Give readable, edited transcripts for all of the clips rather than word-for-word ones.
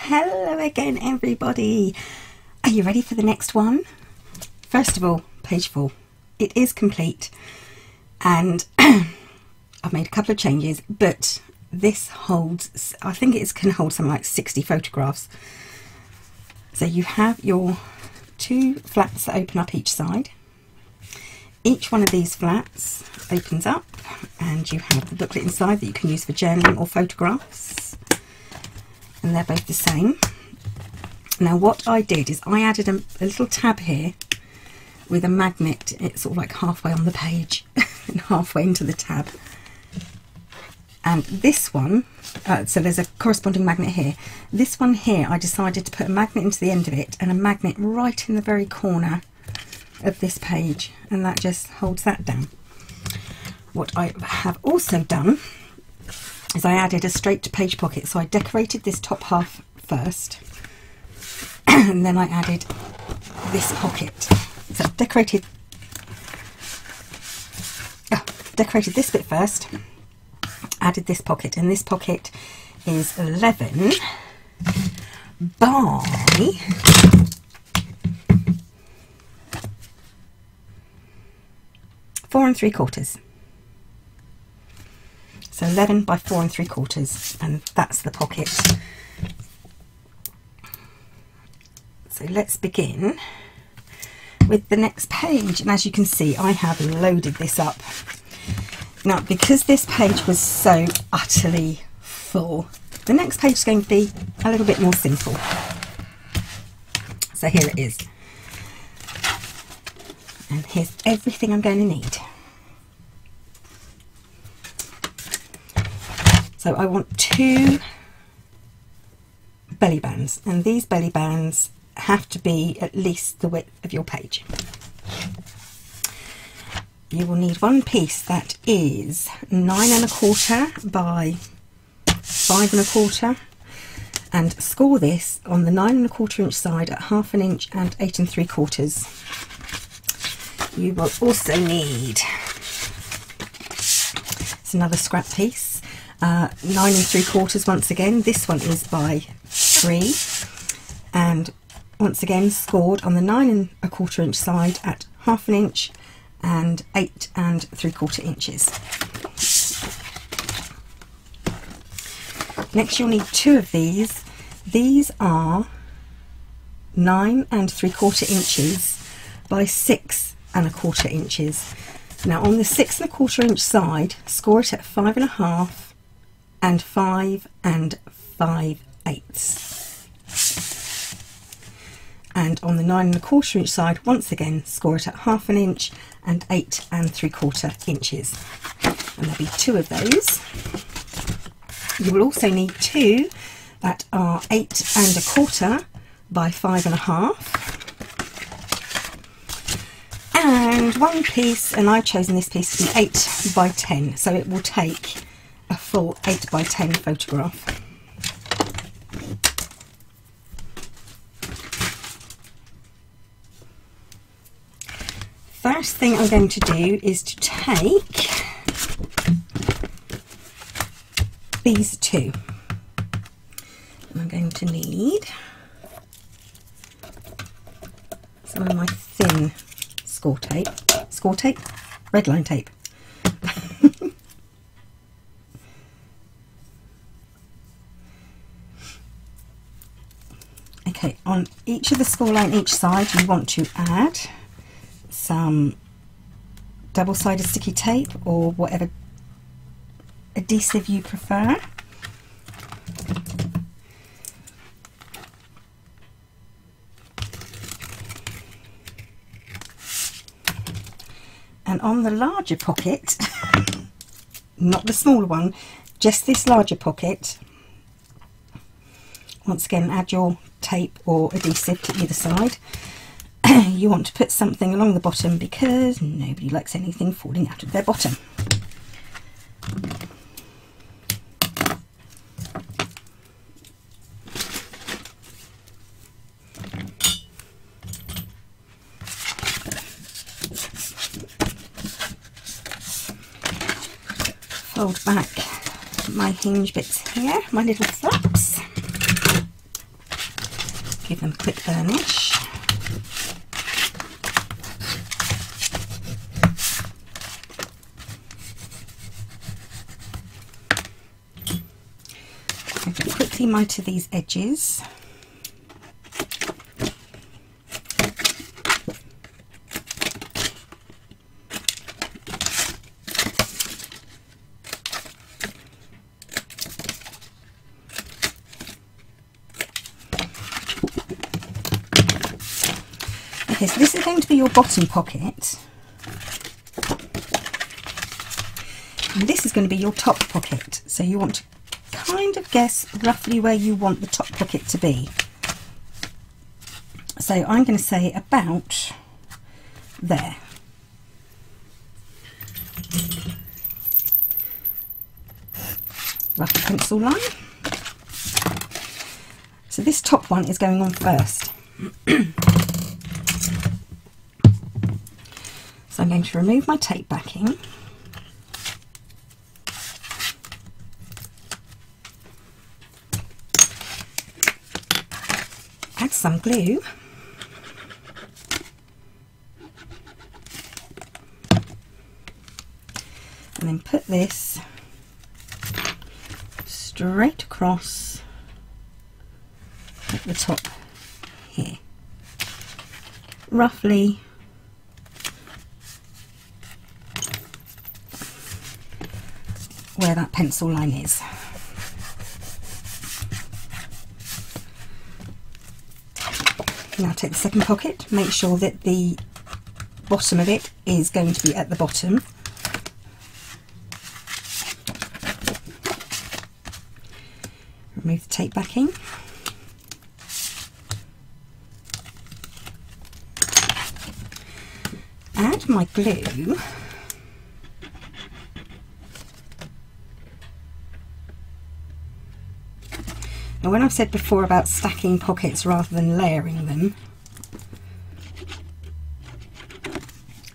Hello again, everybody. Are you ready for the next one? First of all, page 4. It is complete, and I've made a couple of changes, but this holds, I think it can hold something like 60 photographs. So you have your 2 flats that open up each side. Each one of these flats opens up, and you have the booklet inside that you can use for journaling or photographs. And they're both the same. Now what I did is I added a little tab here with a magnet. It's sort of like halfway on the page and halfway into the tab. And this one, so there's a corresponding magnet here. This one here, I decided to put a magnet into the end of it and a magnet right in the very corner of this page, and that just holds that down. What I have also done is I added a straight to page pocket, so I decorated this top half first and then I added this pocket. So decorated this bit first, added this pocket, and this pocket is 11 by 4 3/4. So 11 by 4 3/4, and that's the pocket. So let's begin with the next page, and as you can see, I have loaded this up. Now, because this page was so utterly full, the next page is going to be a little bit more simple. So here it is. And here's everything I'm going to need. So I want 2 belly bands, and these belly bands have to be at least the width of your page. You will need one piece that is 9 1/4 by 5 1/4, and score this on the 9 1/4 inch side at 1/2 inch and 8 3/4. You will also need, it's another scrap piece, 9 3/4 once again. This one is by 3, and once again scored on the 9 1/4 inch side at 1/2 inch and 8 3/4 inches. Next you'll need 2 of these. These are 9 3/4 inches by 6 1/4 inches. Now on the 6 1/4 inch side, score it at 5 1/2 and 5 5/8. And on the 9 1/4 inch side, once again score it at 1/2 inch and 8 3/4 inches. And there'll be 2 of those. You will also need 2 that are 8 1/4 by 5 1/2. And one piece, and I've chosen this piece to be 8 by 10, so it will take a full 8 by 10 photograph. First thing I'm going to do is to take these 2. And I'm going to need some of my thin score tape, red line tape. Okay, on each of the score line each side you want to add some double-sided sticky tape or whatever adhesive you prefer. And on the larger pocket, not the smaller one, just this larger pocket, once again add your tape or adhesive to either side. You want to put something along the bottom because nobody likes anything falling out of their bottom. Fold back my hinge bits here, my little flaps. give them a quick burnish. I'm going to quickly mitre these edges. Okay, so this is going to be your bottom pocket, and this is going to be your top pocket. So you want to kind of guess roughly where you want the top pocket to be. So I'm going to say about there. Rough pencil line. So this top one is going on first. So I'm going to remove my tape backing. Add some glue. And then put this straight across at the top here. Roughly where that pencil line is. Now take the second pocket, make sure that the bottom of it is going to be at the bottom. Remove the tape backing. Add my glue. Now, when I've said before about stacking pockets rather than layering them,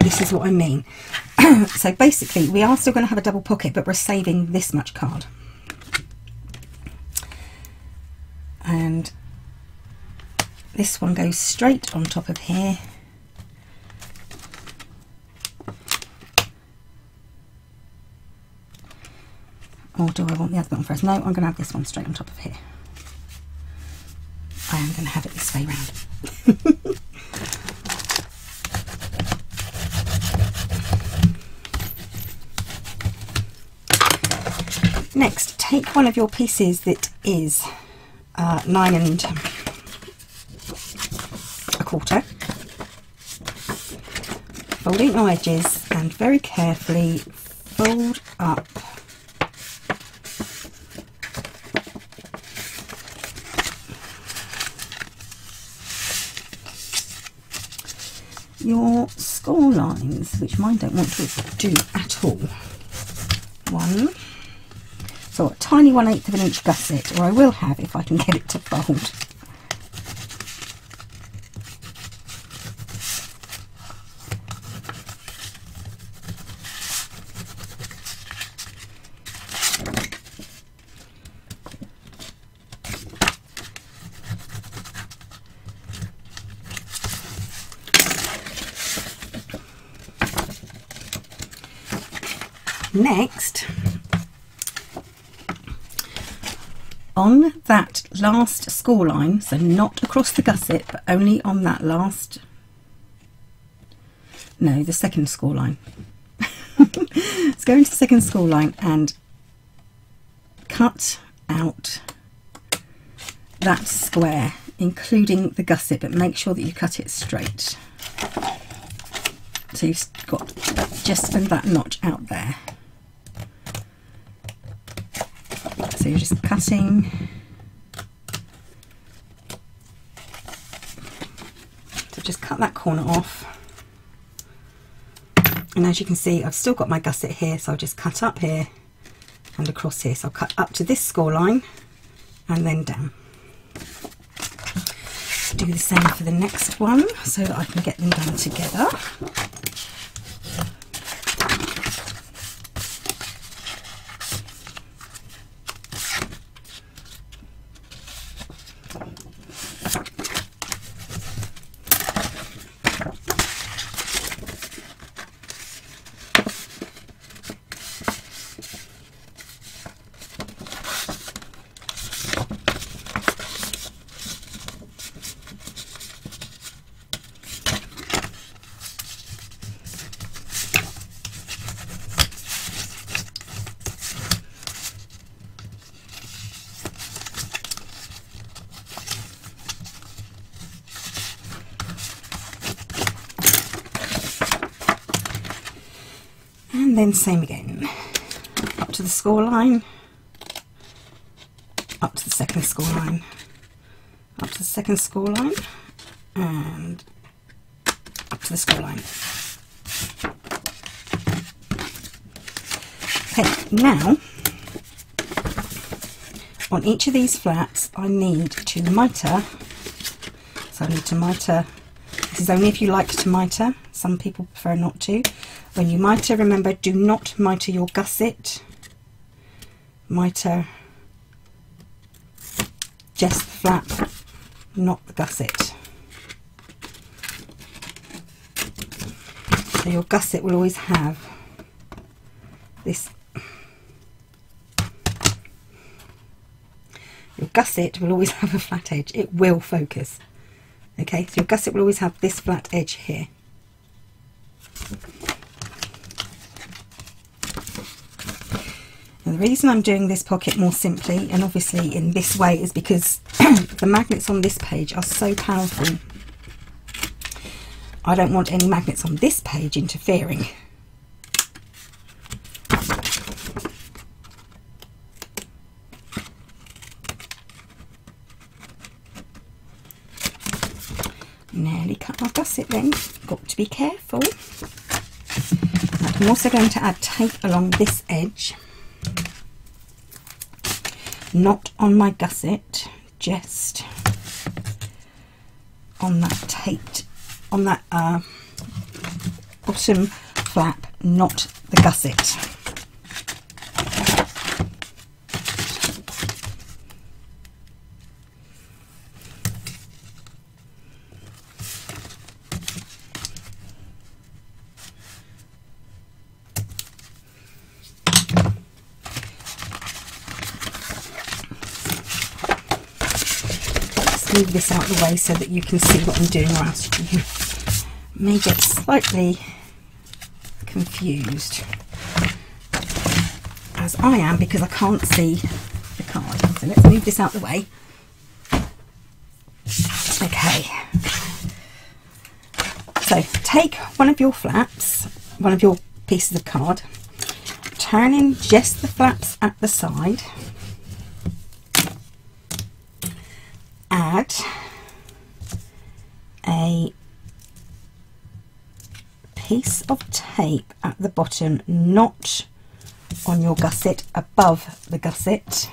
this is what I mean. So basically we are still going to have a double pocket, but we're saving this much card. And this one goes straight on top of here. Or do I want the other one first? No, I'm going to have this one straight on top of here. I am going to have it this way round. Next, take one of your pieces that is 9 1/4. Fold in your edges and very carefully fold up your score lines, which mine don't want to do at all. So a tiny 1/8 of an inch gusset, or I will have if I can get it to fold. Next, on that last score line, so not across the gusset, but only on that last, no, the second score line. Let's go into the second score line and cut out that square, including the gusset, but make sure that you cut it straight. So you've got just that notch out there. So you're just cutting. So just cut that corner off. And as you can see, I've still got my gusset here, so I'll just cut up here and across here. So I'll cut up to this score line and then down. Do the same for the next one so that I can get them done together. and then same again, up to the score line, up to the second score line, up to the second score line, and up to the score line. Okay, now on each of these flaps I need to mitre, so I need to mitre. This is only if you like to mitre, some people prefer not to. When you mitre, remember, do not mitre your gusset, mitre just the flap, not the gusset. So your gusset will always have this, your gusset will always have a flat edge, it will focus. Okay, so your gusset will always have this flat edge here. And the reason I'm doing this pocket more simply and obviously in this way is because the magnets on this page are so powerful. I don't want any magnets on this page interfering. Nearly cut my gusset then, got to be careful. I'm also going to add tape along this edge, not on my gusset, just on that taped, on that bottom flap, not the gusset. Move this out of the way so that you can see what I'm doing, or else you may get slightly confused, as I am, because I can't see the card. So let's move this out of the way. Okay, so take one of your flaps, one of your pieces of card, turn in just the flaps at the side, add a piece of tape at the bottom, not on your gusset, above the gusset.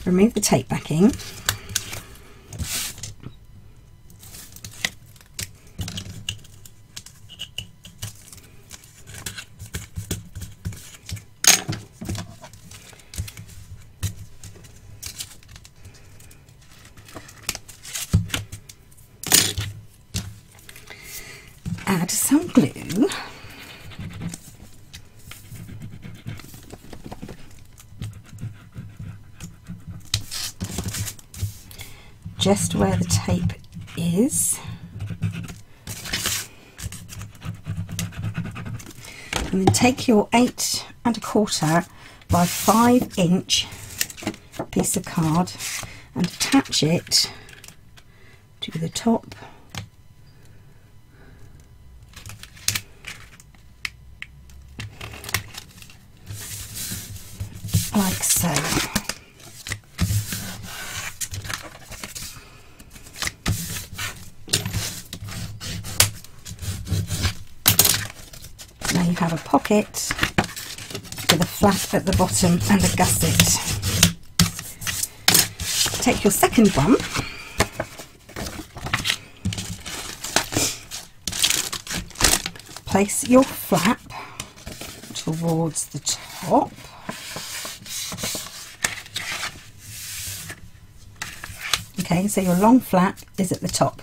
Remove the tape backing. Add some glue. Just where the tape is. And then take your 8 1/4 by 5 inch piece of card and attach it to the top like so. Now you have a pocket with a flap at the bottom and a gusset. Take your second one, place your flap towards the top. Okay, so your long flap is at the top.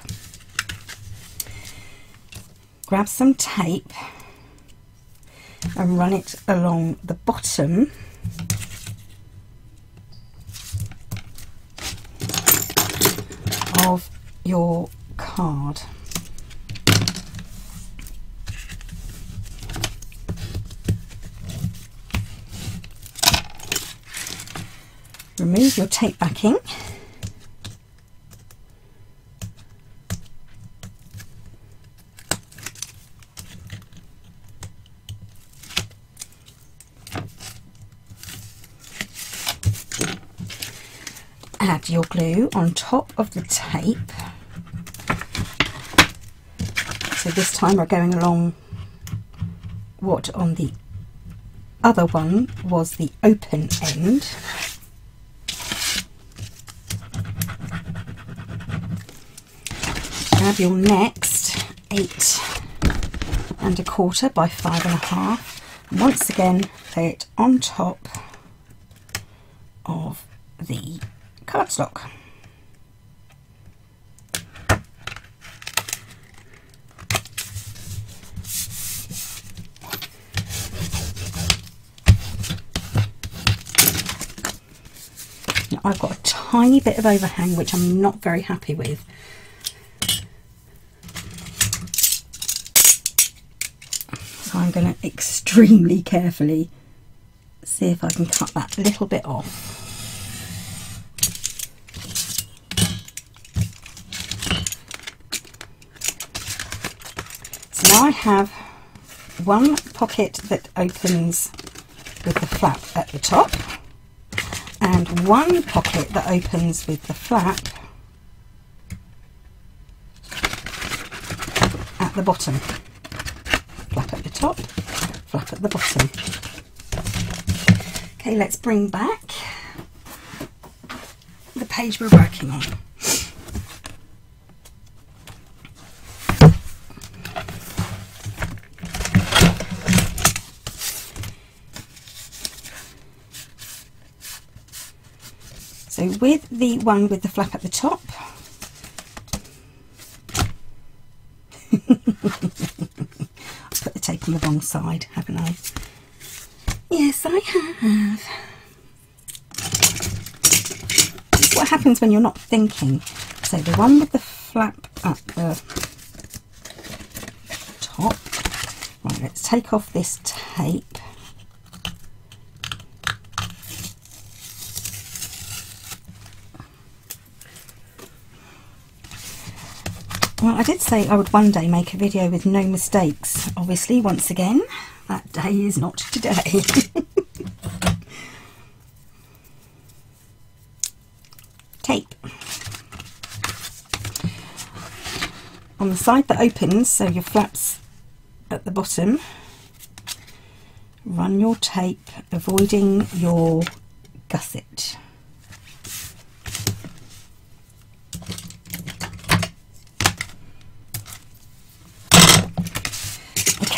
Grab some tape and run it along the bottom of your card. Remove your tape backing. add your glue on top of the tape. So this time we're going along what on the other one was the open end. Add your next 8¼ by 5½. Once again, lay it on top of the cardstock. Now, I've got a tiny bit of overhang which I'm not very happy with. So I'm going to extremely carefully see if I can cut that little bit off. So now I have one pocket that opens with the flap at the top and one pocket that opens with the flap at the bottom. Flap at the top, flap at the bottom. Okay, let's bring back the page we're working on. So with the one with the flap at the top, I've put the tape on the wrong side, haven't I? Yes, I have. This is what happens when you're not thinking. So the one with the flap at the top. Right, let's take off this tape. Well, I did say I would one day make a video with no mistakes. Obviously, once again, that day is not today. Tape. On the side that opens, so your flap's at the bottom, run your tape, avoiding your gusset.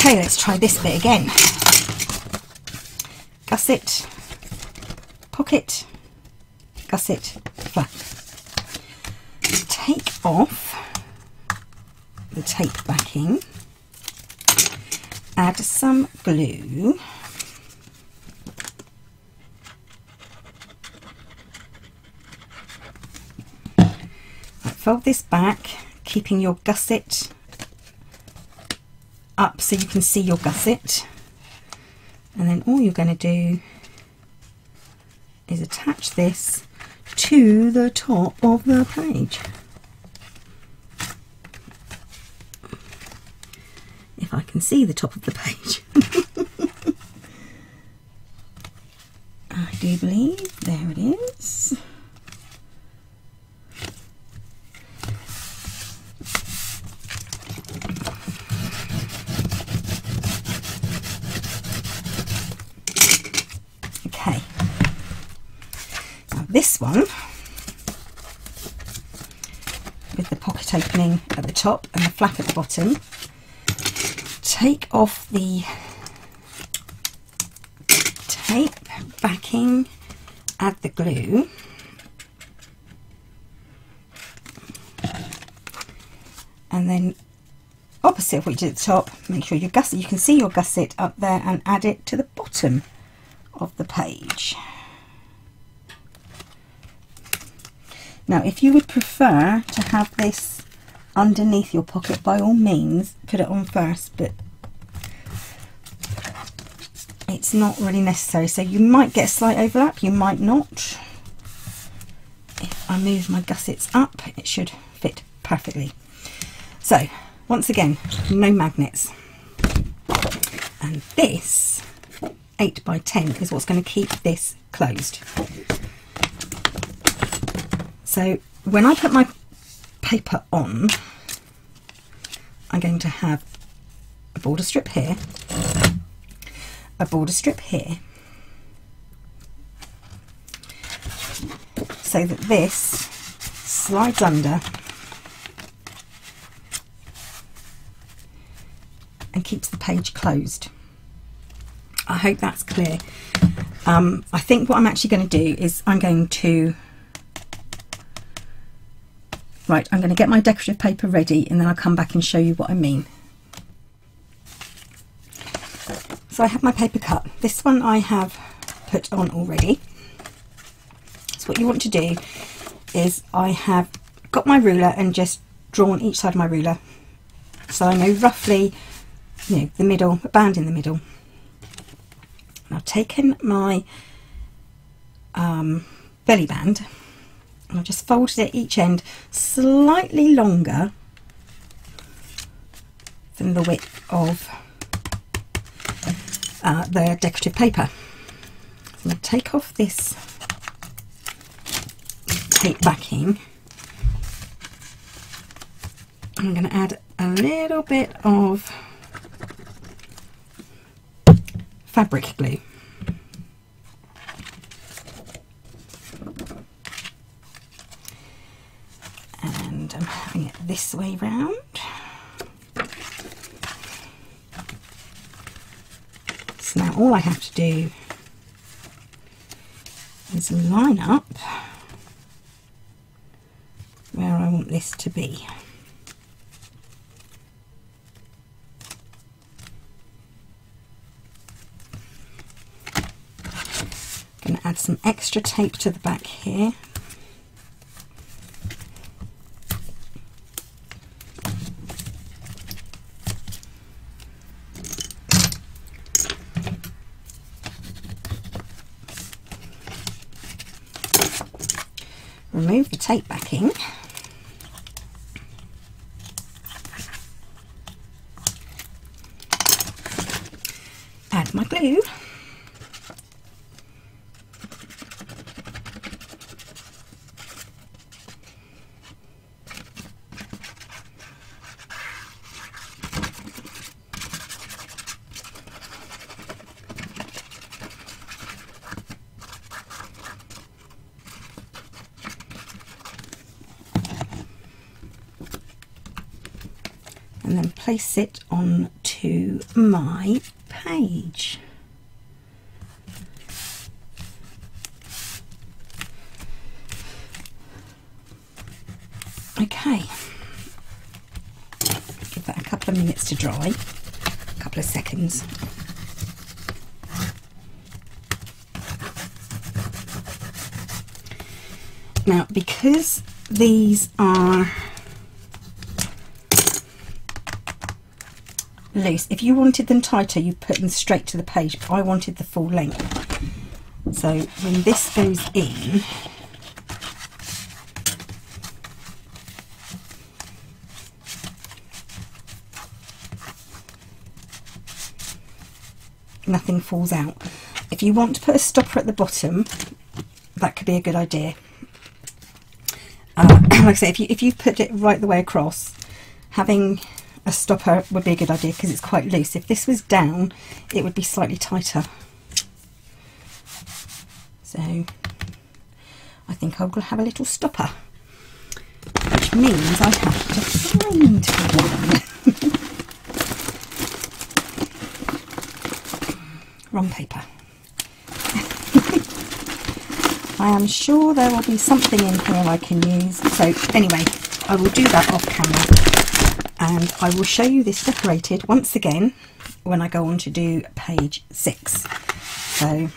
Okay, let's try this bit again. Gusset, pocket, gusset, flap. Take off the tape backing, add some glue, fold this back, keeping your gusset up so you can see your gusset, and then all you're going to do is attach this to the top of the page. If I can see the top of the page. I do believe there it is. Okay, now this one with the pocket opening at the top and the flap at the bottom, take off the tape backing, add the glue, and then opposite of what you did at the top, make sure your gusset, you can see your gusset up there, and add it to the bottom of the page. Now if you would prefer to have this underneath your pocket, by all means put it on first, but it's not really necessary. So you might get a slight overlap, you might not. If I move my gussets up, it should fit perfectly. So once again, no magnets, and this 8 by 10 is what's going to keep this closed. So when I put my paper on, I'm going to have a border strip here, a border strip here, so that this slides under and keeps the page closed. I hope that's clear. I think what I'm actually going to do is I'm going to get my decorative paper ready, and then I'll come back and show you what I mean. So I have my paper cut. This one I have put on already. So what you want to do is I have got my ruler and just drawn each side of my ruler, so I know roughly, you know, the middle, a band in the middle. And I've taken my belly band and I've just folded it each end slightly longer than the width of the decorative paper. So I'm going to take off this tape backing. I'm going to add a little bit of fabric glue. And I'm having it this way round. So now all I have to do is line up where I want this to be. Going to add some extra tape to the back here. Remove the tape backing. Add my glue. And then place it onto my page. Okay, give that a couple of minutes to dry, a couple of seconds. Now, because these are loose, if you wanted them tighter you put them straight to the page, but I wanted the full length. So when this goes in, nothing falls out. If you want to put a stopper at the bottom, that could be a good idea. Like I say, if you put it right the way across, having a stopper would be a good idea because it's quite loose. If this was down, it would be slightly tighter. So I think I'll have a little stopper, which means I have to find one. Wrong paper. I am sure there will be something in here I can use. So anyway, I will do that off camera, and I will show you this decorated once again when I go on to do page 6. So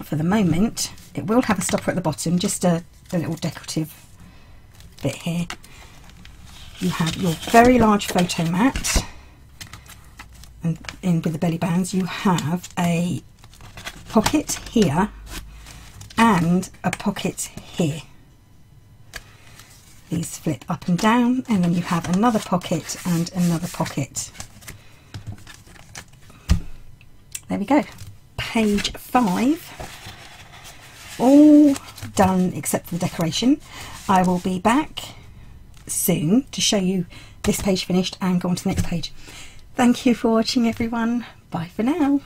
for the moment it will have a stopper at the bottom, just a little decorative bit here. You have your very large photo mat, and in with the belly bands you have a pocket here and a pocket here. These flip up and down, and then you have another pocket and another pocket. There we go. Page 5, all done except for the decoration. I will be back soon to show you this page finished and go on to the next page. Thank you for watching, everyone. Bye for now.